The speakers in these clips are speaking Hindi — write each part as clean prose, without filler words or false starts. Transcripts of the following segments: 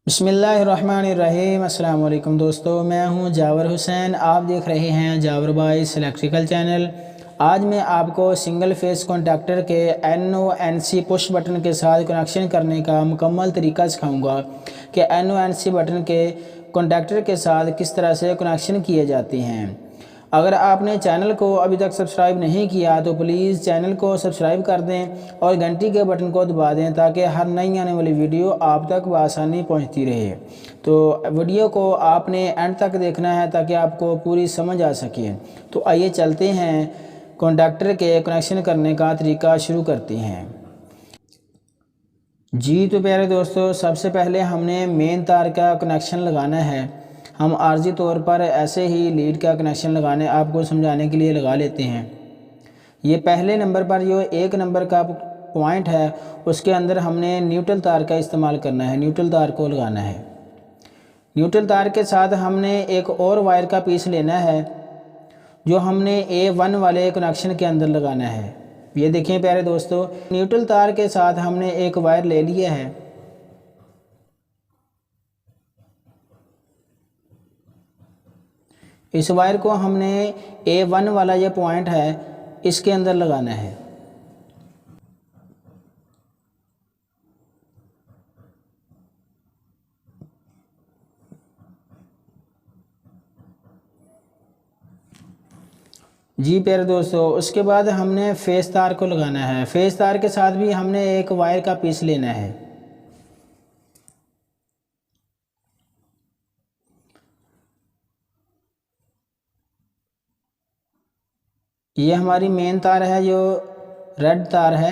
बिस्मिल्लाहिर्रहमानिर्रहीम। अस्सलाम वालेकुम दोस्तों, मैं हूं जावर हुसैन। आप देख रहे हैं जावर बाइस इलेक्ट्रिकल चैनल। आज मैं आपको सिंगल फेस कॉन्टैक्टर के NONC पुश बटन के साथ कनेक्शन करने का मुकम्मल तरीका सिखाऊंगा कि NONC बटन के कॉन्टैक्टर के साथ किस तरह से कनेक्शन किए जाते हैं। अगर आपने चैनल को अभी तक सब्सक्राइब नहीं किया तो प्लीज़ चैनल को सब्सक्राइब कर दें और घंटी के बटन को दबा दें ताकि हर नई आने वाली वीडियो आप तक बआसानी पहुंचती रहे। तो वीडियो को आपने एंड तक देखना है ताकि आपको पूरी समझ आ सके। तो आइए चलते हैं, कॉन्टैक्टर के कनेक्शन करने का तरीका शुरू करते हैं। जी तो प्यारे दोस्तों, सबसे पहले हमने मेन तार का कनेक्शन लगाना है। हम आर्जी तौर पर ऐसे ही लीड का कनेक्शन लगाने आपको समझाने के लिए लगा लेते हैं। ये पहले नंबर पर जो एक नंबर का पॉइंट है उसके अंदर हमने न्यूट्रल तार का इस्तेमाल करना है, न्यूट्रल तार को लगाना है। न्यूट्रल तार के साथ हमने एक और वायर का पीस लेना है जो हमने A1 वाले कनेक्शन के अंदर लगाना है। ये देखें प्यारे दोस्तों, न्यूट्रल तार के साथ हमने एक वायर ले लिया है। इस वायर को हमने A1 वाला ये पॉइंट है इसके अंदर लगाना है। जी प्यारे दोस्तों, उसके बाद हमने फेस तार को लगाना है। फेस तार के साथ भी हमने एक वायर का पीस लेना है। ये हमारी मेन तार है, जो रेड तार है,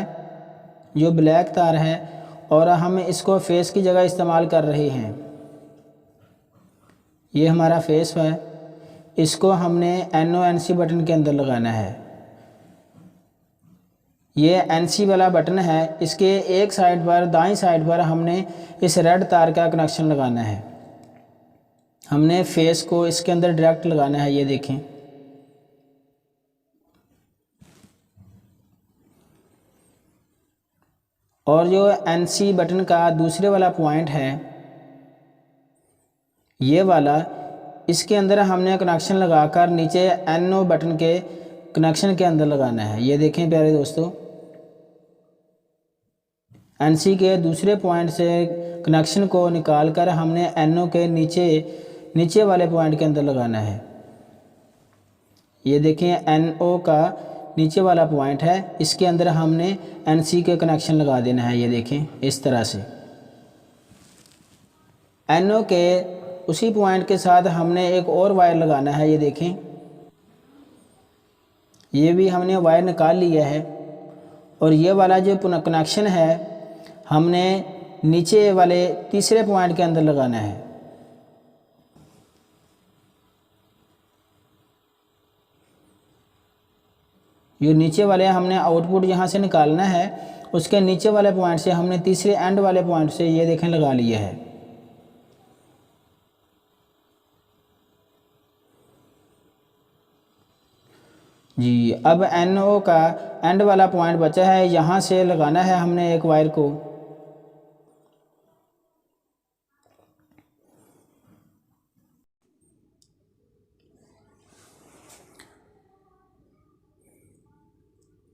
जो ब्लैक तार है, और हम इसको फेस की जगह इस्तेमाल कर रहे हैं। ये हमारा फेस है, इसको हमने NONC बटन के अंदर लगाना है। ये NC वाला बटन है, इसके एक साइड पर, दाईं साइड पर हमने इस रेड तार का कनेक्शन लगाना है। हमने फेस को इसके अंदर डायरेक्ट लगाना है, ये देखें। और जो NC बटन का दूसरे वाला पॉइंट है, ये वाला, इसके अंदर हमने कनेक्शन लगाकर नीचे NO बटन के कनेक्शन के अंदर लगाना है। ये देखें प्यारे दोस्तों, NC के दूसरे पॉइंट से कनेक्शन को निकाल कर हमने NO के नीचे वाले पॉइंट के अंदर लगाना है। ये देखें, NO का नीचे वाला पॉइंट है, इसके अंदर हमने NC के कनेक्शन लगा देना है। ये देखें इस तरह से। NO के उसी पॉइंट के साथ हमने एक और वायर लगाना है। ये देखें, ये भी हमने वायर निकाल लिया है। और ये वाला जो कनेक्शन है हमने नीचे वाले तीसरे पॉइंट के अंदर लगाना है। ये नीचे वाले हमने आउटपुट यहाँ से निकालना है, उसके नीचे वाले पॉइंट से हमने तीसरे एंड वाले पॉइंट से ये देखें लगा लिया है। जी, अब NO का एंड वाला पॉइंट बचा है, यहाँ से लगाना है हमने एक वायर को।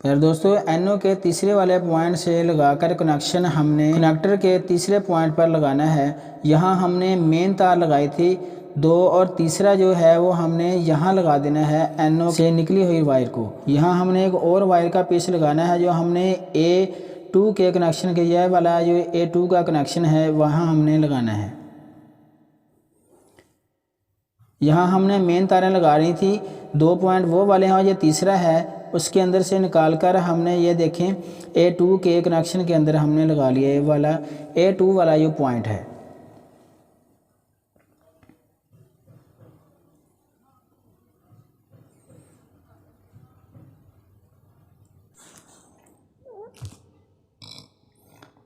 फिर दोस्तों, NO के तीसरे वाले पॉइंट से लगाकर कनेक्शन हमने कनेक्टर के तीसरे पॉइंट पर लगाना है। यहाँ हमने मेन तार लगाई थी दो, और तीसरा जो है वो हमने यहाँ लगा देना है NO से निकली हुई वायर को। यहाँ हमने एक और वायर का पीस लगाना है जो हमने A2 के कनेक्शन के, यह वाला जो A2 का कनेक्शन है वहाँ हमने लगाना है। यहाँ हमने मेन तारें लगा रही थी, दो पॉइंट वो वाले हैं और ये तीसरा है, उसके अंदर से निकाल कर हमने ये देखें A2 के कनेक्शन के अंदर हमने लगा लिया ये वाला A2 वाला जो पॉइंट है।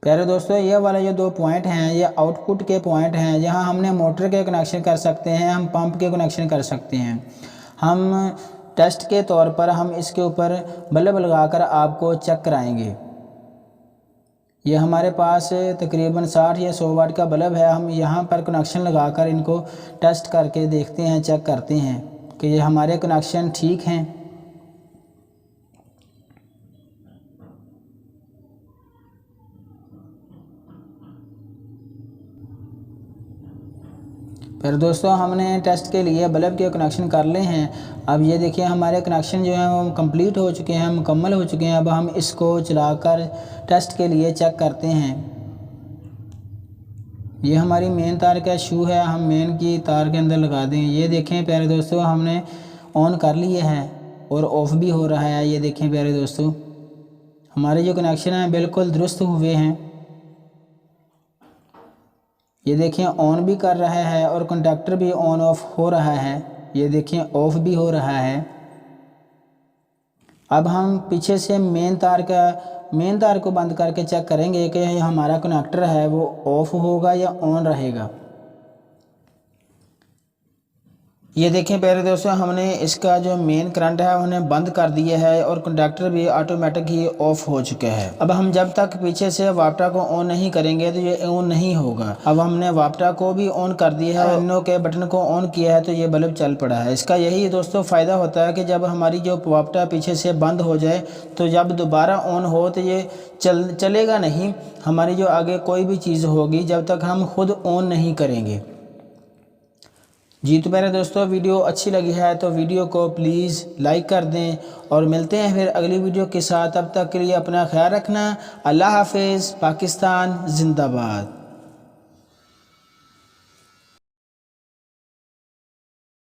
प्यारे दोस्तों, ये वाले जो दो पॉइंट हैं ये आउटपुट के पॉइंट हैं, जहां हमने मोटर के कनेक्शन कर सकते हैं, हम पंप के कनेक्शन कर सकते हैं। हम टेस्ट के तौर पर हम इसके ऊपर बल्ब लगाकर आपको चेक कराएंगे। ये हमारे पास तकरीबन 60 या 100 वाट का बल्ब है। हम यहाँ पर कनेक्शन लगाकर इनको टेस्ट करके देखते हैं, चेक करते हैं कि ये हमारे कनेक्शन ठीक हैं। फिर दोस्तों हमने टेस्ट के लिए बल्ब के कनेक्शन कर ले हैं। अब ये देखिए हमारे कनेक्शन जो हैं वो कंप्लीट हो चुके हैं, मुकम्मल हो चुके हैं। अब हम इसको चलाकर टेस्ट के लिए चेक करते हैं। ये हमारी मेन तार का शू है, हम मेन की तार के अंदर लगा दें। ये देखें प्यारे दोस्तों हमने ऑन कर लिए हैं और ऑफ़ भी हो रहा है। ये देखें प्यारे दोस्तों हमारे जो कनेक्शन हैं बिल्कुल दुरुस्त हुए हैं। ये देखें ऑन भी कर रहा है और कंडक्टर भी ऑन ऑफ हो रहा है। ये देखें ऑफ भी हो रहा है। अब हम पीछे से मेन तार को बंद करके चेक करेंगे कि हमारा कनेक्टर है वो ऑफ होगा या ऑन रहेगा। ये देखें प्यारे दोस्तों हमने इसका जो मेन करंट है उन्हें बंद कर दिया है और कंडक्टर भी ऑटोमेटिक ही ऑफ हो चुका है। अब हम जब तक पीछे से वापटा को ऑन नहीं करेंगे तो ये ऑन नहीं होगा। अब हमने वापटा को भी ऑन कर दिया है, दोनों के बटन को ऑन किया है तो ये बल्ब चल पड़ा है। इसका यही दोस्तों फ़ायदा होता है कि जब हमारी जो वापटा पीछे से बंद हो जाए तो जब दोबारा ऑन हो तो ये चलेगा नहीं। हमारी जो आगे कोई भी चीज़ होगी जब तक हम खुद ऑन नहीं करेंगे। जी तो मेरे दोस्तों वीडियो अच्छी लगी है तो वीडियो को प्लीज़ लाइक कर दें और मिलते हैं फिर अगली वीडियो के साथ। तब तक के लिए अपना ख्याल रखना। अल्लाह हाफिज़। पाकिस्तान जिंदाबाद।